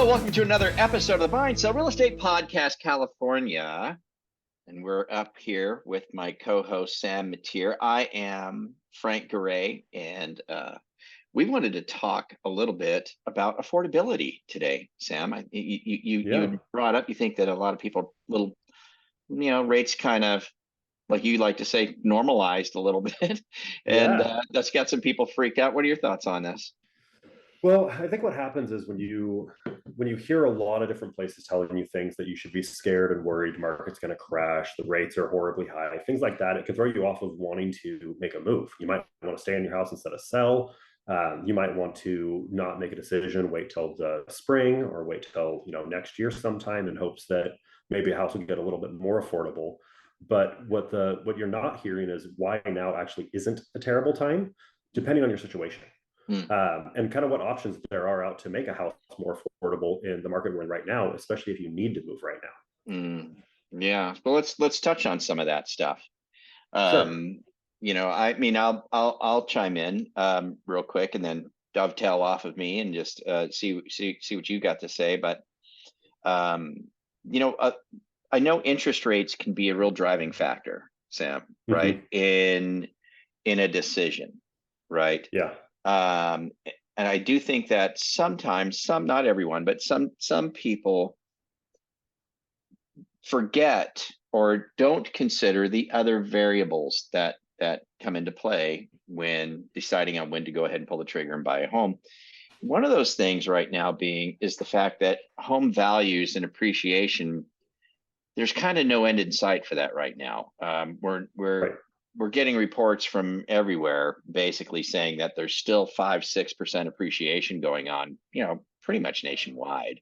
Hello, welcome to another episode of the Buy and Sell Real Estate Podcast, California. And we're up here with my co-host, Sam Metteer. I am Frank Garay, and we wanted to talk a little bit about affordability today, Sam. You brought up, you think that a lot of people, rates kind of, like you like to say, normalized a little bit. And that's got some people freaked out. What are your thoughts on this? Well, I think what happens is when you hear a lot of different places telling you things that you should be scared and worried, market's going to crash, the rates are horribly high, things like that, it can throw you off of wanting to make a move. You might want to stay in your house instead of sell. You might want to not make a decision, wait till the spring or wait till next year sometime in hopes that maybe a house will get a little bit more affordable. But what you're not hearing is why now actually isn't a terrible time, depending on your situation. And kind of what options there are out to make a house more affordable in the market we're in right now, especially if you need to move right now. Yeah, well, let's touch on some of that stuff. Sure. I'll chime in real quick and then dovetail off of me and just see what you got to say. But I know interest rates can be a real driving factor, Sam, right? In a decision, right? Yeah. And I do think that sometimes, not everyone, but some people forget or don't consider the other variables that come into play when deciding on when to go ahead and pull the trigger and buy a home. One of those things right now is the fact that home values and appreciation, there's kind of no end in sight for that right now. We're getting reports from everywhere basically saying that there's still 5-6% appreciation going on, pretty much nationwide.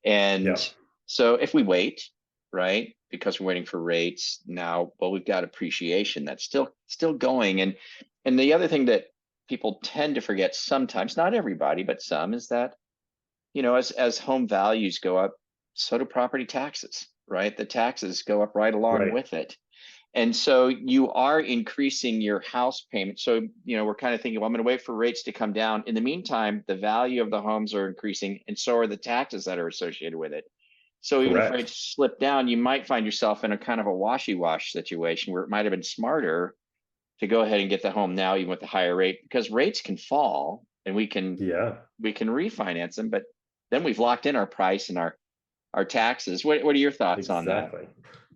And so if we wait, right, because we're waiting for rates now, well, we've got appreciation that's still going. And the other thing that people tend to forget sometimes, not everybody, but some, is that, as home values go up, so do property taxes, right? The taxes go up right along with it. And so you are increasing your house payment. So, we're kind of thinking, well, I'm going to wait for rates to come down. In the meantime, the value of the homes are increasing, and so are the taxes that are associated with it. So even if rates slip down, you might find yourself in a kind of a washy-wash situation where it might have been smarter to go ahead and get the home now, even with the higher rate, because rates can fall and we can refinance them, but then we've locked in our price and our taxes. What are your thoughts on that?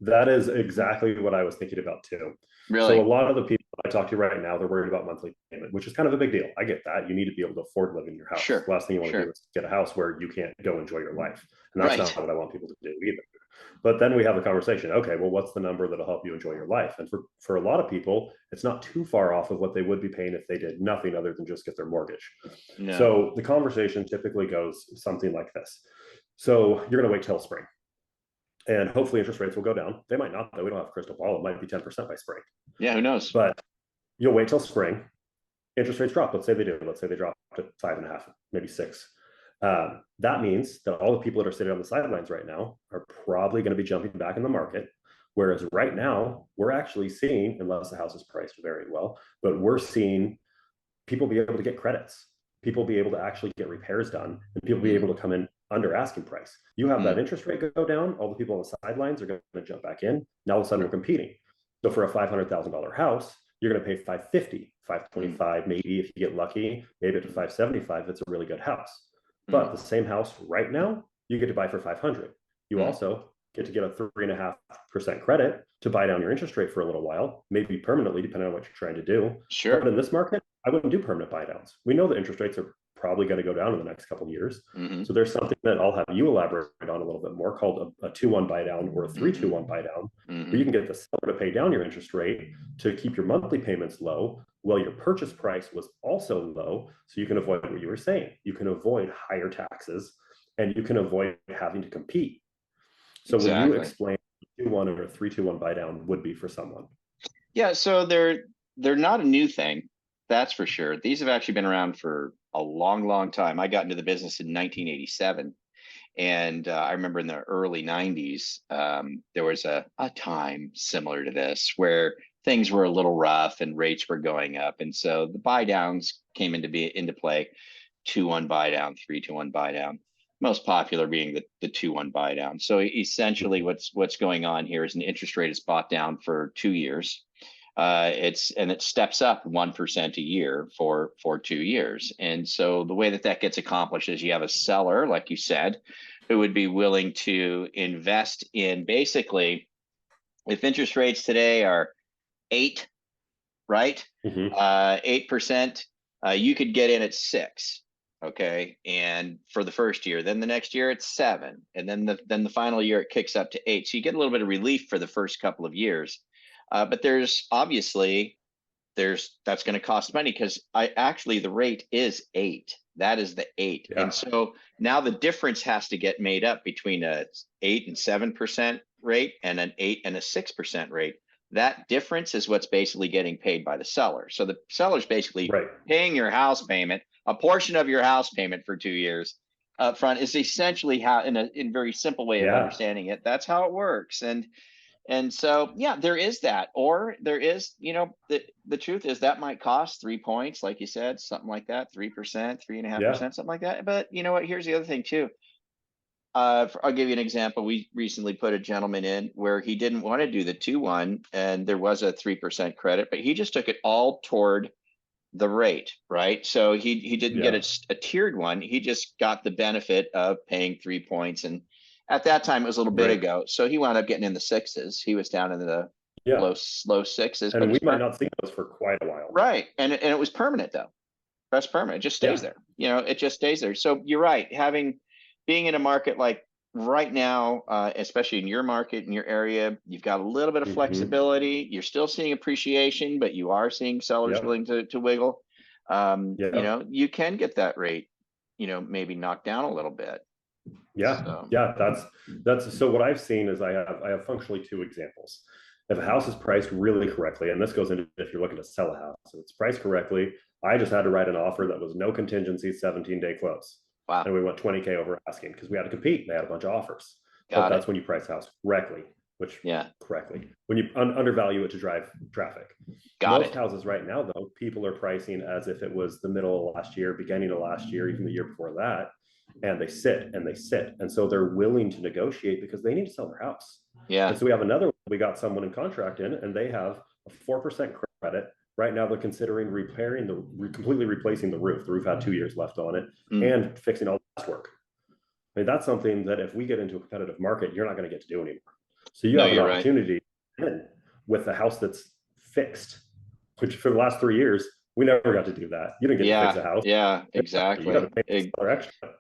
That is exactly what I was thinking about too. Really? So a lot of the people I talk to right now, they're worried about monthly payment, which is kind of a big deal. I get that. You need to be able to afford living in your house. Sure. The last thing you want to do is get a house where you can't go enjoy your life. And that's not what I want people to do either. But then we have a conversation. Okay, well, what's the number that'll help you enjoy your life? And for a lot of people, it's not too far off of what they would be paying if they did nothing other than just get their mortgage. No. So the conversation typically goes something like this. So you're going to wait till spring. And hopefully interest rates will go down. They might not, though. We don't have a crystal ball. It might be 10% by spring. Yeah, who knows? But you'll wait till spring. Interest rates drop. Let's say they do. Let's say they drop to 5.5, maybe 6. That means that all the people that are sitting on the sidelines right now are probably going to be jumping back in the market. Whereas right now, we're actually seeing, unless the house is priced very well, but we're seeing people be able to get credits. People be able to actually get repairs done, and people be able to come in under asking price. You have that interest rate go down, all the people on the sidelines are going to jump back in. Now all of a sudden we're competing. So for a $500,000 house, you're going to pay $550, $525, maybe if you get lucky, maybe up to $575 if it's a really good house. But the same house right now, you get to buy for $500. You also get to get a 3.5% credit to buy down your interest rate for a little while, maybe permanently, depending on what you're trying to do. Sure. But in this market, I wouldn't do permanent buy downs. We know the interest rates are probably going to go down in the next couple of years. So there's something that I'll have you elaborate on a little bit more called a 2-1 buy down or a 3-2-1 buy down, where you can get the seller to pay down your interest rate to keep your monthly payments low while your purchase price was also low. So you can avoid what you were saying. You can avoid higher taxes and you can avoid having to compete. So will you explain what a 2-1 or a 3-2-1 buy down would be for someone? Yeah, so they're not a new thing. That's for sure. These have actually been around for a long, long time. I got into the business in 1987. And I remember in the early 90s, there was a time similar to this where things were a little rough and rates were going up. And so the buy downs came into play, 2-1 buy down, 3-2-1 buy down. Most popular being the 2-1 buy down. So essentially Mhm. what's going on here is an interest rate is bought down for 2 years. It steps up 1% a year for 2 years. And so the way that that gets accomplished is you have a seller, like you said, who would be willing to invest in basically, if interest rates today are 8, right? Mhm. 8%, you could get in at 6. Okay. And for the first year, then the next year it's 7. And then the final year it kicks up to 8. So you get a little bit of relief for the first couple of years. But there's obviously that's going to cost money, because the rate is 8. That is the 8. And Yeah. so now the difference has to get made up between a 8 and 7% rate and an 8 and a 6% rate. That difference is what's basically getting paid by the seller. So the seller's basically Right. paying your house payment, a portion of your house payment for 2 years up front, is essentially how, in very simple way of Yeah. understanding it, that's how it works. And so, yeah, there is that. Or there is, the truth is that might cost 3 points, like you said, something like that, 3%, three and a half Yeah. percent, something like that. But you know what? Here's the other thing too. I'll give you an example. We recently put a gentleman in where he didn't want to do the 2-1, and there was a 3% credit, but he just took it all toward the rate, right? So he didn't get Yeah. a tiered one. He just got the benefit of paying 3 points. And at that time, it was a little bit Right. ago. So he wound up getting in the sixes. He was down in the Yeah. low sixes, but And we it's might not see those for quite a while. right. And it was permanent though. That's permanent. It just stays Yeah. there. It just stays there. So you're right. Being in a market like right now, especially in your market, in your area, you've got a little bit of Mhm. flexibility. You're still seeing appreciation, but you are seeing sellers Yep. willing to wiggle. Yep. You can get that rate, maybe knocked down a little bit. Yeah. So Yeah. That's so what I've seen is I have functionally two examples. If a house is priced really correctly, and this goes into if you're looking to sell a house, if it's priced correctly, I just had to write an offer that was no contingency, 17-day close. wow, And we went 20K over asking because we had to compete. They had a bunch of offers. But got that's it. when you price a house correctly, Yeah, when you undervalue it to drive traffic. got Most it. houses right now, though, people are pricing as if it was the middle of last year, beginning of last year, even the year before that. And they sit and they sit. And so they're willing to negotiate because they need to sell their house. And Yeah. so we got someone in contract in, and they have a 4% credit. Right now, they're considering completely replacing the roof. The roof had 2 years left on it, Mm. and fixing all the work. I mean, that's something that if we get into a competitive market, you're not going to get to do anymore. So you No, have an you're right. opportunity with a house that's fixed, which for the last 3 years, we never got to do that. You didn't get to fix Yeah. a house. Yeah. You got to Exactly. pay the seller extra.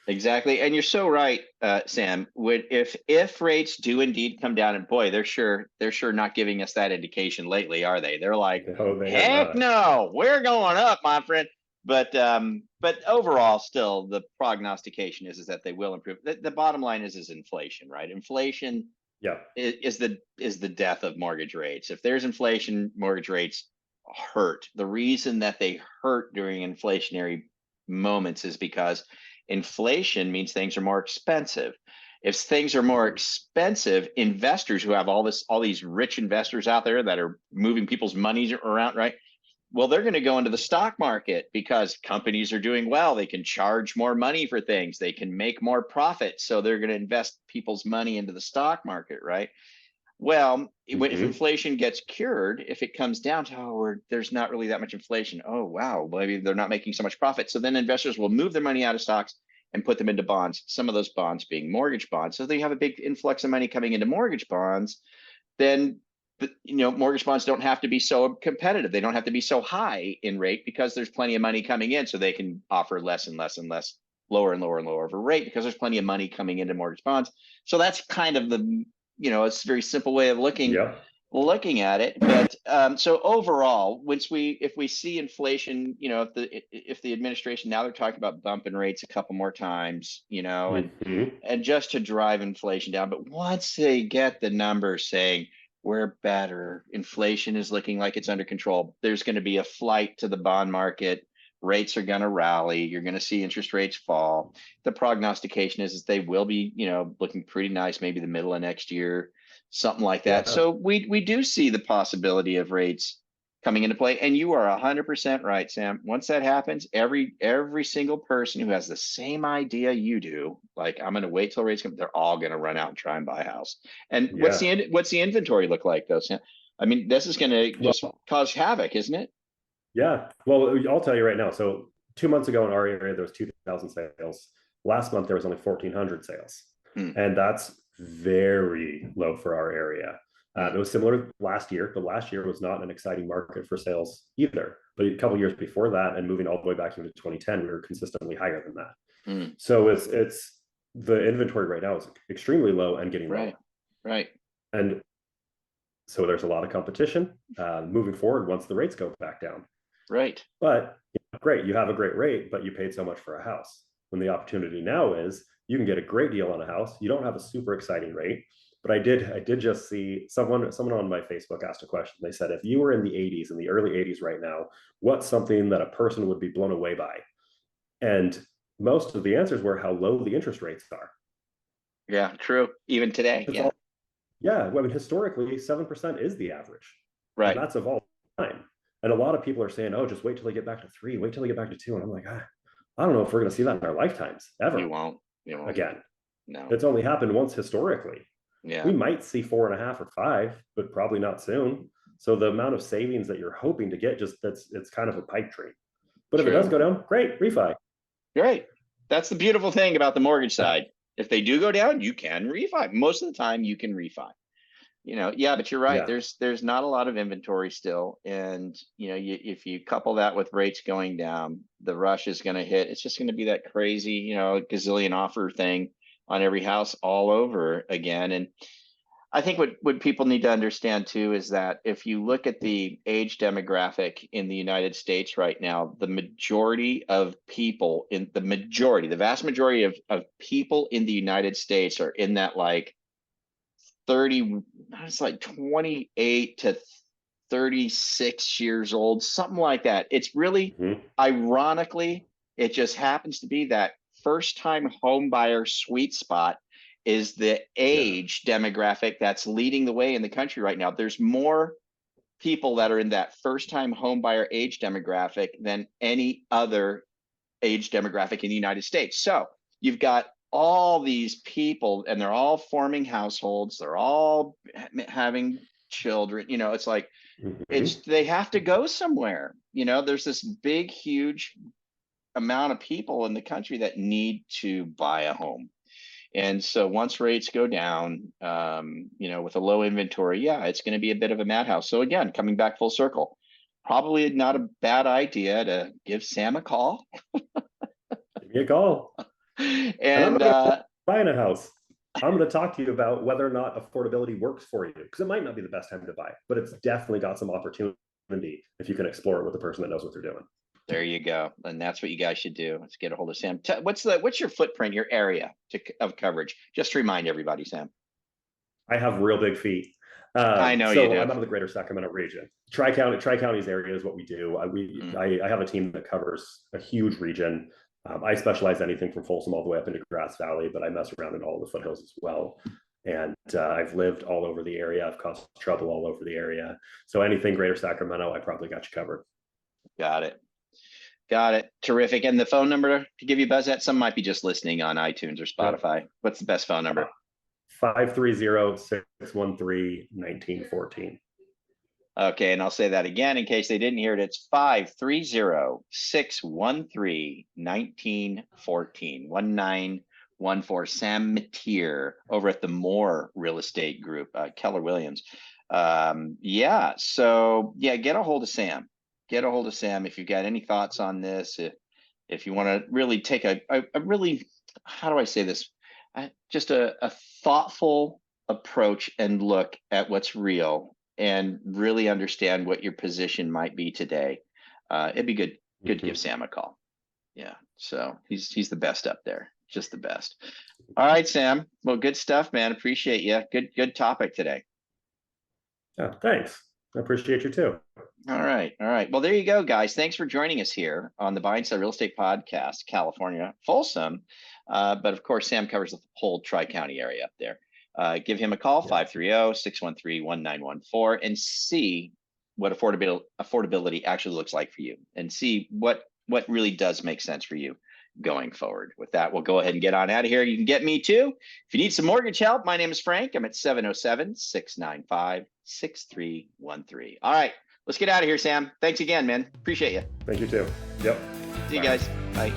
Exactly. And you're so right, Sam. If rates do indeed come down, and boy, they're sure not giving us that indication lately, are they? They're like, No, they are heck not. no, we're going up, my friend. But overall, still the prognostication is that they will improve. The bottom line is inflation, right? Inflation Yeah. is the death of mortgage rates. If there's inflation, mortgage rates hurt. The reason that they hurt during inflationary moments is because inflation means things are more expensive. If things are more Mhm. expensive, investors who have all these rich investors out there that are moving people's money around, right? Well, they're going to go into the stock market because companies are doing well. They can charge more money for things. They can make more profit. So they're going to invest people's money into the stock market, right? Well, if Mhm. inflation gets cured, if it comes down to, there's not really that much inflation. Oh, wow, maybe they're not making so much profit. So then investors will move their money out of stocks and put them into bonds, some of those bonds being mortgage bonds. So they have a big influx of money coming into mortgage bonds. Then, mortgage bonds don't have to be so competitive. They don't have to be so high in rate because there's plenty of money coming in. So they can offer less and less and less, lower and lower and lower of a rate because there's plenty of money coming into mortgage bonds. So that's kind of it's a very simple way of Yep. looking at it. But so overall, if we see inflation, if the administration, now they're talking about bumping rates a couple more times, Mhm. and just to drive inflation down. But once they get the numbers saying we're better, inflation is looking like it's under control, there's going to be a flight to the bond market. Rates are going to rally. You're going to see interest rates fall. The prognostication is they will be, looking pretty nice, maybe the middle of next year, something like that. Yeah. So we do see the possibility of rates coming into play. And you are 100% right, Sam. Once that happens, every single person who has the same idea you do, like I'm going to wait till rates come, they're all going to run out and try and buy a house. And Yeah. what's the inventory look like though, Sam? I mean, this is going to just Well, cause havoc, isn't it? yeah. Well, I'll tell you right now. So 2 months ago in our area, there was 2,000 sales. Last month, there was only 1,400 sales. Hmm. And that's very low for our area. Hmm. It was similar to last year, but last year was not an exciting market for sales either. But a couple of years before that, and moving all the way back into 2010, we were consistently higher than that. Hmm. So it's the inventory right now is extremely low and getting Right. lower. Right. And so there's a lot of competition moving forward once the rates go back down. Right. But great, you have a great rate, but you paid so much for a house. When the opportunity now is you can get a great deal on a house. You don't have a super exciting rate, but I did just see someone on my Facebook asked a question. They said, if you were in the 80s, in the early 80s right now, what's something that a person would be blown away by? And most of the answers were how low the interest rates are. Yeah, true. Even today. It's Yeah. all, yeah, well, I mean, historically, 7% is the average, and Right. that's of all time. And a lot of people are saying, "Oh, just wait till they get back to 3, wait till they get back to 2." And I'm like, I don't know if we're going to see that in our lifetimes You ever won't. You won't. again. No. It's only happened once historically. Yeah. We might see 4.5 or 5, but probably not soon. So the amount of savings that you're hoping to get, it's kind of a pipe dream. But if it does True. go down, great, refi. Right. That's the beautiful thing about the mortgage side. If they do go down, you can refi. Most of the time you can refi. Yeah, but you're right. Yeah. There's not a lot of inventory still. And if you couple that with rates going down, the rush is going to hit. It's just going to be that crazy, gazillion offer thing on every house all over again. And I think what people need to understand too is that if you look at the age demographic in the United States right now, the vast majority of people in the United States are in that like 30, it's like 28 to 36 years old, something like that. It's really, Mhm. ironically, it just happens to be that first time home buyer sweet spot is the Yeah. age demographic that's leading the way in the country right now. There's more people that are in that first time home buyer age demographic than any other age demographic in the United States. So you've got all these people and they're all forming households, they're all having children. It's like Mhm. they have to go somewhere. There's this big huge amount of people in the country that need to buy a home. And so once rates go down, with a low inventory, yeah, it's going to be a bit of a madhouse. So again, coming back full circle, probably not a bad idea to give Sam a call. Give me a call. And I'm And not going to buy in a house. I'm going to talk to you about whether or not affordability works for you, because it might not be the best time to buy, but it's definitely got some opportunity if you can explore it with a person that knows what they're doing. there you go. And that's what you guys should do. Let's get a hold of Sam. What's your footprint, your area of coverage? Just to remind everybody, Sam. I have real big feet. I know you So do. I'm out of the greater Sacramento region. Tri-Counties area is what we do. I have a team that covers a huge region. I specialize anything from Folsom all the way up into Grass Valley, but I mess around in all the foothills as well. And I've lived all over the area. I've caused trouble all over the area. So anything greater Sacramento, I probably got you covered. Got it. Got it. Terrific. And the phone number to give you a buzz at? Some might be just listening on iTunes or Yep. Spotify. What's the best phone number? 530-613-1914. Okay, and I'll say that again in case they didn't hear it. It's 530-613-1914. 1914. Sam Metteer over at the Moore Real Estate Group, Keller Williams. Get a hold of Sam. Get a hold of Sam if you've got any thoughts on this. If you want to really take a really, how do I say this? Just a thoughtful approach and look at what's real and really understand what your position might be today. It'd be good to give Sam a call. Yeah, so he's the best up there, just the best. All right, Sam. Well, good stuff, man. Appreciate you. Good topic today. Yeah, thanks. I appreciate you too. All right. Well, there you go, guys. Thanks for joining us here on the Buy and Sell Real Estate Podcast, California, Folsom. But of course, Sam covers the whole Tri-County area up there. Give him a call, 530-613-1914, and see what affordability actually looks like for you, and see what really does make sense for you going forward. With that, we'll go ahead and get on out of here. You can get me too. If you need some mortgage help, my name is Frank. I'm at 707-695-6313. All right, let's get out of here, Sam. Thanks again, man. Appreciate you. Thank you too. Yep. See you guys. Bye.